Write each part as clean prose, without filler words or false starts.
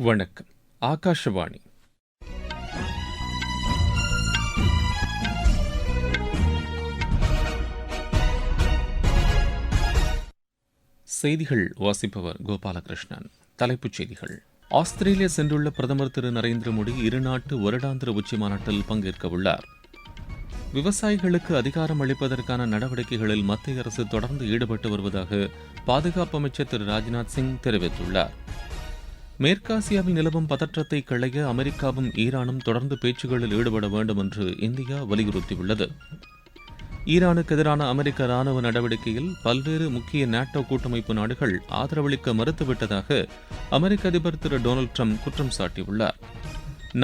வணக்கம். ஆகாஷவாணி. செய்திகள் வாசிப்பவர் கோபாலகிருஷ்ணன். தலைப்புச் செய்திகள். ஆஸ்திரேலியா சென்றுள்ள பிரதமர் திரு நரேந்திர மோடி இருநாட்டு வருடாந்திர உச்சிமாநாட்டில் பங்கேற்க உள்ளார். விவசாயிகளுக்கு அதிகாரம் அளிப்பதற்கான நடவடிக்கைகளில் மத்திய அரசு தொடர்ந்து ஈடுபட்டு வருவதாக பாதுகாப்பு அமைச்சர் திரு ராஜ்நாத் சிங் தெரிவித்துள்ளார். மேற்காசியாவில் நிலவும் பதற்றத்தை களைய அமெரிக்காவும் ஈரானும் தொடர்ந்து பேச்சுகளில் ஈடுபட வேண்டும் என்று இந்தியா வலியுறுத்தியுள்ளது. ஈரானுக்கு எதிரான அமெரிக்க ராணுவ நடவடிக்கையில் பல்வேறு முக்கிய நேட்டோ கூட்டமைப்பு நாடுகள் ஆதரவளிக்க மறுத்துவிட்டதாக அமெரிக்க அதிபர் திரு டொனால்டு டிரம்ப் குற்றம் சாட்டியுள்ளார்.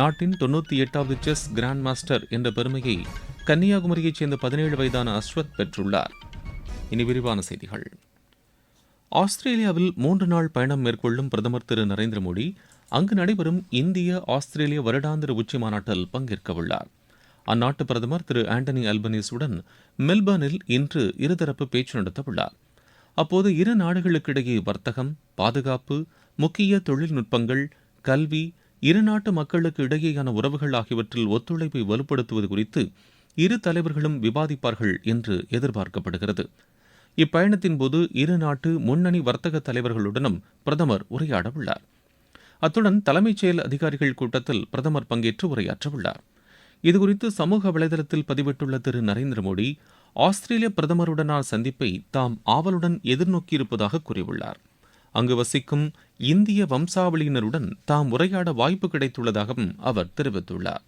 நாட்டின் 98வது செஸ் கிராண்ட் மாஸ்டர் என்ற பெருமையை கன்னியாகுமரியைச் சேர்ந்த 17 வயதான அஸ்வத் பெற்றுள்ளார். இனி விரிவான செய்திகள். ஆஸ்திரேலியாவில் 3 நாள் பயணம் மேற்கொள்ளும் பிரதமர் திரு நரேந்திர மோடி அங்கு நடைபெறும் இந்திய ஆஸ்திரேலிய வருடாந்திர உச்சி மாநாட்டில் பங்கேற்க உள்ளார். அந்நாட்டு பிரதமர் திரு ஆண்டனி அல்பனீஸுடன் மெல்பர்னில் இன்று இருதரப்பு பேச்சு நடத்தவுள்ளார். அப்போது இரு நாடுகளுக்கிடையே வர்த்தகம், பாதுகாப்பு, முக்கிய தொழில்நுட்பங்கள், கல்வி, இரு நாட்டு மக்களுக்கு இடையேயான உறவுகள் ஆகியவற்றில் ஒத்துழைப்பை வலுப்படுத்துவது குறித்து இரு தலைவர்களும் விவாதிப்பார்கள் என்று எதிர்பார்க்கப்படுகிறது. இப்பயணத்தின் போது இரு நாட்டு முன்னணி வர்த்தக தலைவர்களுடனும் பிரதமர் உரையாடவுள்ளார். அத்துடன் தலைமைச் செயல் அதிகாரிகள் கூட்டத்தில் பிரதமர் பங்கேற்று உரையாற்றவுள்ளார். இதுகுறித்து சமூக வலைதளத்தில் பதிவிட்டுள்ள திரு நரேந்திர மோடி ஆஸ்திரேலிய பிரதமருடனான சந்திப்பை தாம் ஆவலுடன் எதிர்நோக்கியிருப்பதாக கூறியுள்ளார். அங்கு வசிக்கும் இந்திய வம்சாவளியினருடன் தாம் உரையாட வாய்ப்பு கிடைத்துள்ளதாகவும் அவர் தெரிவித்துள்ளார்.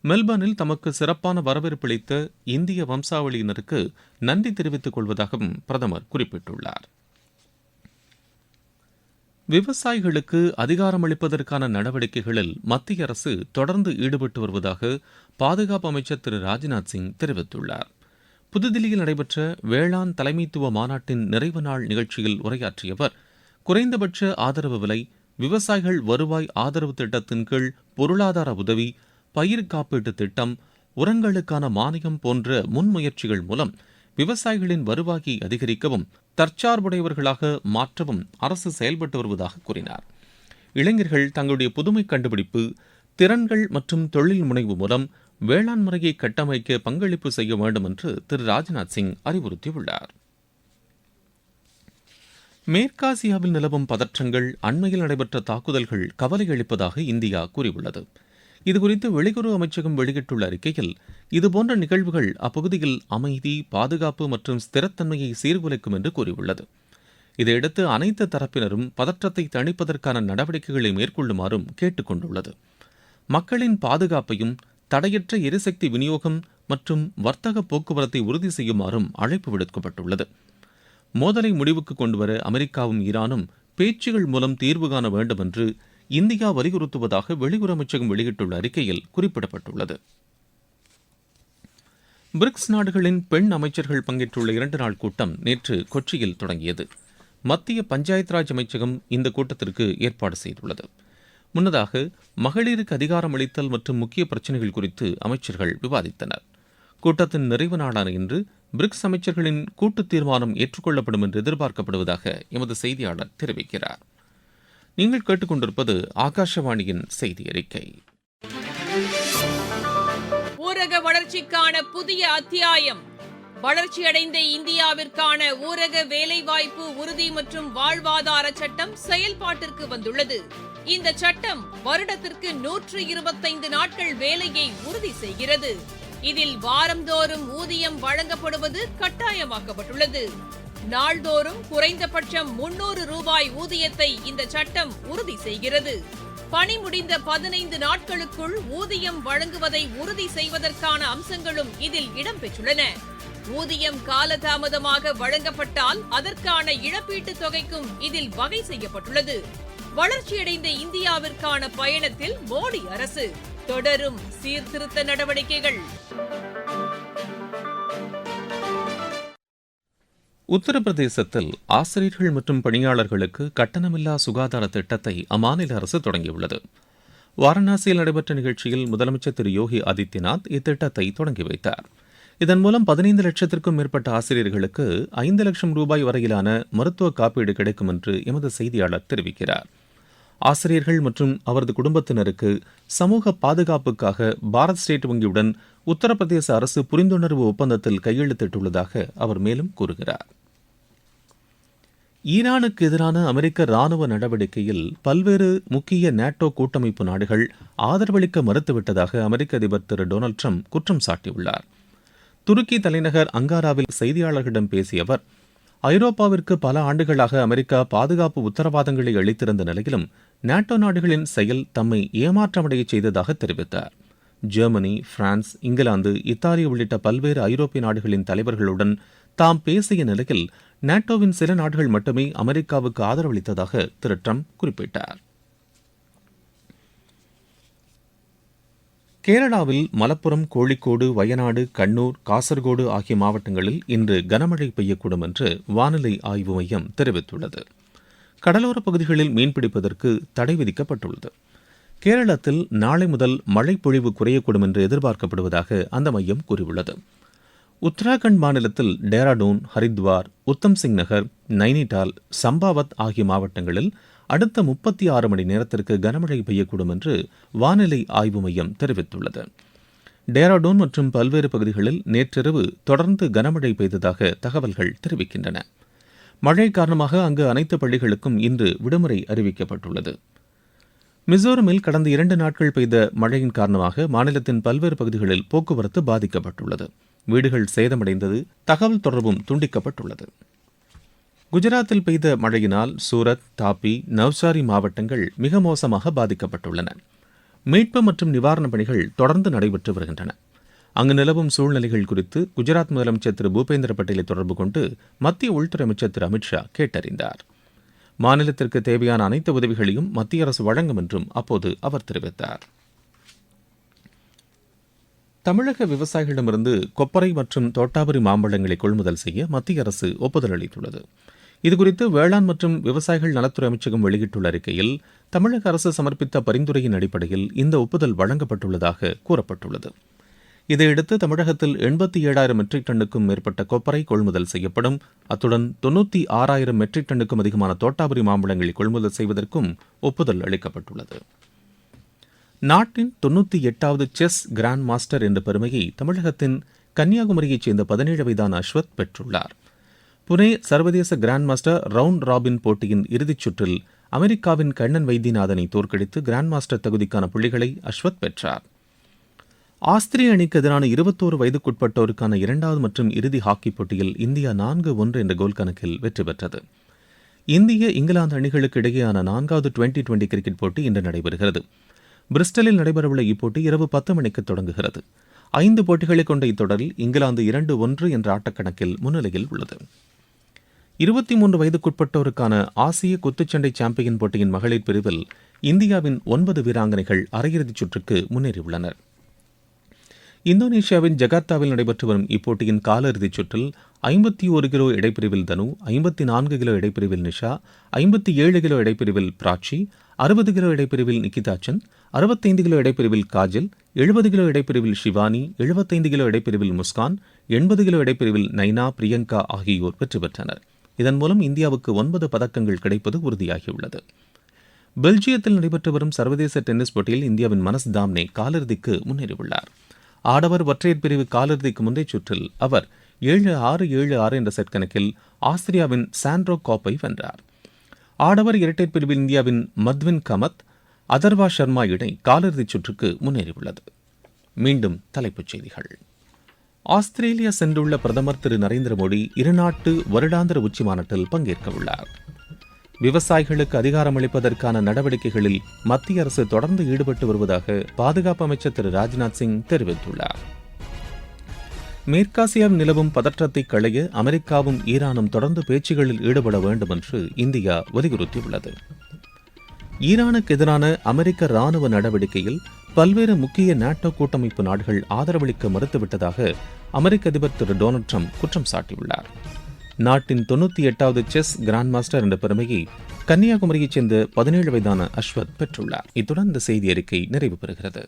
மெல்பர்னில் தமக்கு சிறப்பான வரவேற்பளித்த இந்திய வம்சாவளியினருக்கு நன்றி தெரிவித்துக் கொள்வதாகவும் பிரதமர் குறிப்பிட்டுள்ளார். விவசாயிகளுக்கு அதிகாரமளிப்பதற்கான நடவடிக்கைகளில் மத்திய அரசு தொடர்ந்து ஈடுபட்டு வருவதாக பாதுகாப்பு அமைச்சர் திரு ராஜ்நாத் சிங் தெரிவித்துள்ளார். புதுதில்லியில் நடைபெற்ற வேளாண் தலைமைத்துவ மாநாட்டின் நிறைவு நாள் நிகழ்ச்சியில் உரையாற்றிய அவர், குறைந்தபட்ச ஆதரவு விலை, விவசாயிகள் வருவாய் ஆதரவு திட்டத்தின் கீழ் பொருளாதார உதவி, பயிர் காப்பீட்டு திட்டம், உரங்களுக்கான மானியம் போன்ற முன்முயற்சிகள் மூலம் விவசாயிகளின் வருவாயை அதிகரிக்கவும் தற்சார்புடையவர்களாக மாற்றவும் அரசு செயல்பட்டு வருவதாக கூறினார். இளைஞர்கள் தங்களுடைய புதுமை கண்டுபிடிப்பு, திறன்கள் மற்றும் தொழில் முனைவு மூலம் வேளாண் முறையை கட்டமைக்க பங்களிப்பு செய்ய வேண்டும் என்று திரு ராஜ்நாத் சிங் அறிவுறுத்தியுள்ளார். மேற்காசியாவில் நிலவும் பதற்றங்கள், அண்மையில் நடைபெற்ற தாக்குதல்கள் கவலை அளிப்பதாக இந்தியா கூறியுள்ளது. இதுகுறித்து வெளியுறவு அமைச்சகம் வெளியிட்டுள்ள அறிக்கையில், இதுபோன்ற நிகழ்வுகள் அப்பகுதியில் அமைதி, பாதுகாப்பு மற்றும் ஸ்திரத்தன்மையை சீர்குலைக்கும் என்று கூறியுள்ளது. இதையடுத்து அனைத்து தரப்பினரும் பதற்றத்தை தணிப்பதற்கான நடவடிக்கைகளை மேற்கொள்ளுமாறும் கேட்டுக் கொண்டுள்ளது. மக்களின் பாதுகாப்பையும் தடையற்ற எரிசக்தி விநியோகம் மற்றும் வர்த்தக போக்குவரத்தை உறுதி செய்யுமாறும் அழைப்பு விடுக்கப்பட்டுள்ளது. மோதலை முடிவுக்கு கொண்டுவர அமெரிக்காவும் ஈரானும் பேச்சுகள் மூலம் தீர்வு காண வேண்டும் என்று இந்தியா வலியுறுத்துவதாக வெளியுறவு அமைச்சகம் வெளியிட்டுள்ள அறிக்கையில் குறிப்பிடப்பட்டுள்ளது. பிரிக்ஸ் நாடுகளின் பெண் அமைச்சர்கள் பங்கேற்றுள்ள 2 நாள் கூட்டம் நேற்று கொச்சியில் தொடங்கியது. மத்திய பஞ்சாயத் ராஜ் அமைச்சகம் இந்த கூட்டத்திற்கு ஏற்பாடு செய்துள்ளது. முன்னதாக மகளிருக்கு அதிகாரம் அளித்தல் மற்றும் முக்கிய பிரச்சினைகள் குறித்து அமைச்சர்கள் விவாதித்தனர். கூட்டத்தின் நிறைவு நாளான இன்று பிரிக்ஸ் அமைச்சர்களின் கூட்டு தீர்மானம் ஏற்றுக்கொள்ளப்படும் என்று எதிர்பார்க்கப்படுவதாக எமது செய்தியாளர் தெரிவிக்கிறார். நீங்கள் கேட்டுக்கொண்டிருப்பது ஆகாஷவாணியின் செய்தி அறிக்கை. ஊரக வளர்ச்சிக்கான புதிய அத்தியாயம். வளர்ச்சியடைந்த இந்தியாவிற்கான ஊரக வேலைவாய்ப்பு உறுதி மற்றும் வாழ்வாதார சட்டம் செயல்பாட்டிற்கு வந்துள்ளது. இந்த சட்டம் வருடத்திற்கு 125 நாட்கள் வேலையை உறுதி செய்கிறது. இதில் வாரந்தோறும் ஊதியம் வழங்கப்படுவது கட்டாயமாக்கப்பட்டுள்ளது. நாள்தோறும் குறைந்தபட்சம் 300 ரூபாய் ஊதியத்தை இந்த சட்டம் உறுதி செய்கிறது. பணி முடிந்த 15 நாட்களுக்குள் ஊதியம் வழங்குவதை உறுதி செய்வதற்கான அம்சங்களும் இதில் இடம்பெற்றுள்ளன. ஊதியம் காலதாமதமாக வழங்கப்பட்டால் அதற்கான இழப்பீட்டுத் தொகைக்கும் இதில் வகை செய்யப்பட்டுள்ளது. வளர்ச்சியடைந்த இந்தியாவிற்கான பயணத்தில் மோடி அரசு தொடரும் சீர்திருத்த நடவடிக்கைகள். உத்தரப்பிரதேசத்தில் ஆசிரியர்கள் மற்றும் பணியாளர்களுக்கு கட்டணமில்லா சுகாதார திட்டத்தை அம்மாநில அரசு தொடங்கியுள்ளது. வாரணாசியில் நடைபெற்ற நிகழ்ச்சியில் முதலமைச்சர் திரு யோகி ஆதித்யநாத் இத்திட்டத்தை தொடங்கி வைத்தார். இதன் மூலம் 15 லட்சத்திற்கும் மேற்பட்ட ஆசிரியர்களுக்கு 5 லட்சம் ரூபாய் வரையிலான மருத்துவ காப்பீடு கிடைக்கும் என்று எமது செய்தியாளர் தெரிவிக்கிறார். ஆசிரியர்கள் மற்றும் அவரது குடும்பத்தினருக்கு சமூக பாதுகாப்புக்காக பாரத் ஸ்டேட் வங்கியுடன் உத்தரப்பிரதேச அரசு புரிந்துணர்வு ஒப்பந்தத்தில் கையெழுத்திட்டுள்ளதாக அவர் மேலும் கூறுகிறார். ஈரானுக்கு எதிரான அமெரிக்க ராணுவ நடவடிக்கையில் பல்வேறு முக்கிய நேட்டோ கூட்டமைப்பு நாடுகள் ஆதரவளிக்க மறுத்துவிட்டதாக அமெரிக்க அதிபர் திரு டொனால்டு ட்ரம்ப் குற்றம் சாட்டியுள்ளார். துருக்கி தலைநகர் அங்காராவில் செய்தியாளர்களிடம் பேசிய அவர், ஐரோப்பாவிற்கு பல ஆண்டுகளாக அமெரிக்கா பாதுகாப்பு உத்தரவாதங்களை அளித்திருந்த நிலையிலும் நேட்டோ நாடுகளின் செயல் தம்மை ஏமாற்றமடைய செய்ததாக தெரிவித்தார். ஜெர்மனி, பிரான்ஸ், இங்கிலாந்து, இத்தாலி உள்ளிட்ட பல்வேறு ஐரோப்பிய நாடுகளின் தலைவர்களுடன் தாம் பேசிய நிலையில் நேட்டோவின் சில நாடுகள் மட்டுமே அமெரிக்காவுக்கு ஆதரவளித்ததாக திரு ட்ரம்ப் குறிப்பிட்டார். கேரளாவில் மலப்புரம், கோழிக்கோடு, வயநாடு, கண்ணூர், காசர்கோடு ஆகிய மாவட்டங்களில் இன்று கனமழை பெய்யக்கூடும் என்று வானிலை ஆய்வு மையம் தெரிவித்துள்ளது. கடலோரப் பகுதிகளில் மீன்பிடிப்பதற்கு தடை விதிக்கப்பட்டுள்ளது. கேரளத்தில் நாளை முதல் மழை பொழிவு குறையக்கூடும் என்று எதிர்பார்க்கப்படுவதாக அந்த மையம் கூறியுள்ளது. உத்தராகண்ட் மாநிலத்தில் டேராடூன், ஹரித்வார், உத்தம் சிங் நகர், நைனிடால், சம்பாவத் ஆகிய மாவட்டங்களில் அடுத்த 36 மணி நேரத்திற்கு கனமழை பெய்யக்கூடும் என்று வானிலை ஆய்வு மையம் தெரிவித்துள்ளது. டேராடூன் மற்றும் பல்வேறு பகுதிகளில் நேற்றிரவு தொடர்ந்து கனமழை பெய்ததாக தகவல்கள் தெரிவிக்கின்றன. மழை காரணமாக அங்கு அனைத்து பள்ளிகளுக்கும் இன்று விடுமுறை அறிவிக்கப்பட்டுள்ளது. மிசோரமில் கடந்த 2 நாட்கள் பெய்த மழையின் காரணமாக மாநிலத்தின் பல்வேறு பகுதிகளில் போக்குவரத்து பாதிக்கப்பட்டுள்ளது. வீடுகள் சேதமடைந்தது, தகவல் தொடர்பும் துண்டிக்கப்பட்டுள்ளது. குஜராத்தில் பெய்த மழையினால் சூரத், தாப்பி, நவ்சாரி மாவட்டங்கள் மிக மோசமாக பாதிக்கப்பட்டுள்ளன. மீட்பு மற்றும் நிவாரணப் பணிகள் தொடர்ந்து நடைபெற்று வருகின்றன. அங்கு நிலவும் சூழ்நிலைகள் குறித்து குஜராத் முதலமைச்சர் திரு பூபேந்திர பட்டேலை தொடர்பு கொண்டு மத்திய உள்துறை அமைச்சர் திரு அமித்ஷா கேட்டறிந்தார். மாநிலத்திற்கு தேவையான அனைத்து உதவிகளையும் மத்திய அரசு வழங்கும் என்றும் அப்போது அவர் தெரிவித்தார். தமிழக விவசாயிகளிடமிருந்து கொப்பரை மற்றும் தோட்டாபுரி மாம்பழங்களை கொள்முதல் செய்ய மத்திய அரசு ஒப்புதல் அளித்துள்ளது. இதுகுறித்து வேளாண் மற்றும் விவசாயிகள் நலத்துறை அமைச்சகம் வெளியிட்டுள்ள அறிக்கையில், தமிழக அரசு சமர்ப்பித்த பரிந்துரையின் அடிப்படையில் இந்த ஒப்புதல் வழங்கப்பட்டுள்ளதாக கூறப்பட்டுள்ளது. இதையடுத்து தமிழகத்தில் 87,000 மெட்ரிக் டன்னுக்கும் மேற்பட்ட கொப்பரை கொள்முதல் செய்யப்படும். அத்துடன் 96,000 மெட்ரிக் டன்னுக்கும் அதிகமான தோட்டாபுரி மாம்பழங்களை கொள்முதல் செய்வதற்கும் ஒப்புதல் அளிக்கப்பட்டுள்ளது. நாட்டின் 98வது செஸ் கிராண்ட் மாஸ்டர் என்ற பெருமையை தமிழகத்தின் கன்னியாகுமரியைச் சேர்ந்த 17 வயதான அஸ்வத் பெற்றுள்ளார். புனே சர்வதேச கிராண்ட் மாஸ்டர் ரவுண்ட் ராபின் போட்டியின் இறுதிச் சுற்றில் அமெரிக்காவின் கண்ணன் வைத்தியநாதனை தோற்கடித்து கிராண்ட் மாஸ்டர் தகுதிக்கான புள்ளிகளை அஸ்வத் பெற்றார். ஆஸ்திரிய அணிக்கு எதிரான 21 வயதுக்குட்பட்டோருக்கான 2வது மற்றும் இறுதி ஹாக்கி போட்டியில் இந்தியா 4-1 என்ற கோல் கணக்கில் வெற்றி பெற்றது. இந்திய, இங்கிலாந்து அணிகளுக்கு இடையேயான 4வது டுவெண்டி கிரிக்கெட் போட்டி இன்று நடைபெறுகிறது. பிரிஸ்டலில் நடைபெறவுள்ள இப்போட்டி இரவு 10 மணிக்கு தொடங்குகிறது. 5 போட்டிகளை கொண்ட இத்தொடரில் இங்கிலாந்து 2-1 என்ற ஆட்டக்கணக்கில் முன்னிலையில் உள்ளது. 23 வயதுக்குட்பட்டோருக்கான ஆசிய குத்துச்சண்டை சாம்பியன் போட்டியின் மகளிர் பிரிவில் இந்தியாவின் 9 வீராங்கனைகள் அரையிறுதிச் சுற்றுக்கு முன்னேறியுள்ளனர். இந்தோனேஷியாவின் ஜகார்த்தாவில் நடைபெற்று வரும் இப்போட்டியின் காலிறுதிச் சுற்றில் 51 கிலோ இடைப்பிரிவில் தனு, 54 கிலோ இடைப்பிரிவில் நிஷா, 57 கிலோ இடைப்பிரிவில் பிராச்சி, 60 கிலோ இடைப்பிரிவில் நிகிதாச்சன், 65 கிலோ இடைப்பிரிவில் காஜல், 70 கிலோ இடைப்பிரிவில் ஷிவானி, 75 கிலோ இடைப்பிரிவில் முஸ்கான், 80 கிலோ இடைப்பிரிவில் நைனா, பிரியங்கா ஆகியோர் வெற்றி பெற்றனர். இதன் மூலம் இந்தியாவுக்கு 9 பதக்கங்கள் கிடைப்பது உறுதியாகியுள்ளது. பெல்ஜியத்தில் நடைபெற்று வரும் சர்வதேச டென்னிஸ் போட்டியில் இந்தியாவின் மனஸ் தாம்னே காலிறுதிக்கு முன்னேறியுள்ளார். ஆடவர் ஒற்றையர் பிரிவு காலிறுதிக்கு முந்தைய சுற்றில் அவர் 7-6, 7-6 என்ற செட் கணக்கில் ஆஸ்திரியாவின் சாண்ட்ரோ காப்பை வென்றார். ஆடவர் இரட்டையர் பிரிவில் இந்தியாவின் மத்வின் கமத், அதர்வா சர்மா இணை காலிறுதிச் சுற்றுக்கு முன்னேறியுள்ளது. மீண்டும் தலைப்புச் செய்திகள். ஆஸ்திரேலியா சென்றுள்ள பிரதமர் திரு நரேந்திர மோடி இருநாட்டு வருடாந்திர உச்சி மாநாட்டில் பங்கேற்க உள்ளார். விவசாயிகளுக்கு அதிகாரமளிப்பதற்கான நடவடிக்கைகளில் மத்திய அரசு தொடர்ந்து ஈடுபட்டு வருவதாக பாதுகாப்பு அமைச்சர் திரு ராஜ்நாத் சிங் தெரிவித்துள்ளார். மேற்காசியாவில் நிலவும் பதற்றத்தை களைய அமெரிக்காவும் ஈரானும் தொடர்ந்து பேச்சுகளில் ஈடுபட வேண்டும் என்று இந்தியா வலியுறுத்தியுள்ளது. ஈரானுக்கு எதிரான அமெரிக்க ராணுவ நடவடிக்கையில் பல்வேறு முக்கிய நேட்டோ கூட்டமைப்பு நாடுகள் ஆதரவளிக்க மறுத்துவிட்டதாக அமெரிக்க அதிபர் திரு டொனால்டு ட்ரம்ப் குற்றம் சாட்டியுள்ளார். நாட்டின் 98வது செஸ் கிராண்ட் மாஸ்டர் என்ற பெருமையை கன்னியாகுமரியைச் சேர்ந்த 17 வயதான அஸ்வத் பெற்றுள்ளார். இத்துடன் இந்த செய்தி அறிக்கை நிறைவு பெறுகிறது.